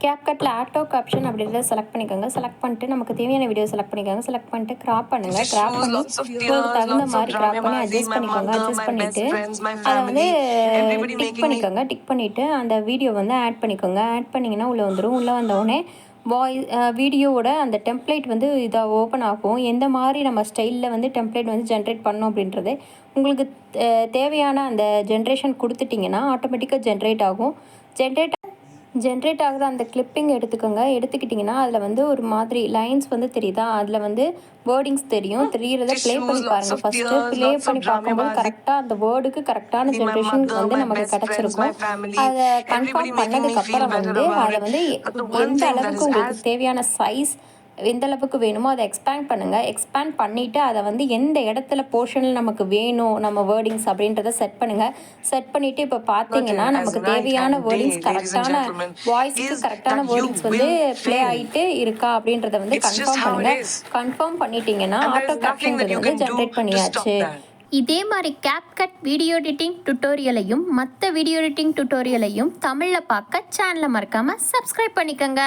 கேப்கட்டில் auto caption அப்படின்றத select பண்ணிக்கோங்க. Select பண்ணிட்டு நமக்கு தேவையான வீடியோ செலக்ட் பண்ணிக்கோங்க. செலக்ட் பண்ணிட்டு கிராப் பண்ணுங்கள். கிராப் பண்ணி உங்களுக்கு தகுந்த மாதிரி கிராப் பண்ணி அட்ஜஸ்ட் பண்ணிக்கோங்க. அட்ஜஸ்ட் பண்ணிவிட்டு அதை வந்து டிக் பண்ணிக்கோங்க. டிக் பண்ணிவிட்டு அந்த வீடியோ வந்து ஆட் பண்ணிக்கோங்க. ஆட் பண்ணிங்கன்னா உள்ளே வந்துடும். உள்ளே வந்தவுடனே வீடியோவோட அந்த டெம்ப்ளேட் வந்து இதாக ஓப்பன் ஆகும். எந்த மாதிரி நம்ம ஸ்டைலில் வந்து டெம்ப்ளேட் வந்து ஜென்ரேட் பண்ணோம் அப்படின்றது உங்களுக்கு தேவையான அந்த ஜென்ரேஷன் கொடுத்துட்டிங்கன்னா ஆட்டோமேட்டிக்காக ஜென்ரேட் ஆகும். ஜென்ரேட் ஆகுற அந்த கிளிப்பிங் எடுத்துக்கோங்க. எடுத்துக்கிட்டிங்கன்னா அதில் வந்து ஒரு மாதிரி லைன்ஸ் வந்து தெரியுதா, அதில் வந்து வேர்டிங்ஸ் தெரியும். தெரிகிறத ப்ளே பண்ணி பாருங்கள். ஃபஸ்ட்டு ப்ளே பண்ணி பார்க்கும்போது கரெக்டாக அந்த வேர்டுக்கு கரெக்டான ஜென்ரேஷன் வந்து நமக்கு கிடச்சிருக்கும். அதை கன்ஃபார்ம் பண்ணதுக்கப்புறம் வந்து அதை வந்து எந்த அளவுக்கு உங்களுக்கு தேவையான சைஸ் எந்த அளவுக்கு வேணுமோ அதை எக்ஸ்பேண்ட் பண்ணுங்கள். எக்ஸ்பேண்ட் பண்ணிவிட்டு அதை வந்து எந்த இடத்துல போர்ஷனில் நமக்கு வேணும் நம்ம வேர்டிங்ஸ் அப்படின்றத செட் பண்ணுங்கள். செட் பண்ணிவிட்டு இப்போ பார்த்தீங்கன்னா நமக்கு தேவையான வேர்டிங்ஸ் கரெக்டான வாய்ஸ்க்கு கரெக்டான வேர்டிங்ஸ் வந்து ப்ளே ஆகிட்டு இருக்கா அப்படின்றத வந்து கன்ஃபார்ம் பண்ணுங்கள். கன்ஃபார்ம் பண்ணிட்டீங்கன்னா ஆட்டோ கேப்ஷன்றது வந்து ஜென்ரேட் பண்ணியாச்சு. இதே மாதிரி கேப்கட் வீடியோ எடிட்டிங் டுட்டோரியலையும் மற்ற வீடியோ எடிட்டிங் டுட்டோரியலையும் தமிழில் பார்க்க சேனலை மறக்காமல் சப்ஸ்கிரைப் பண்ணிக்கோங்க.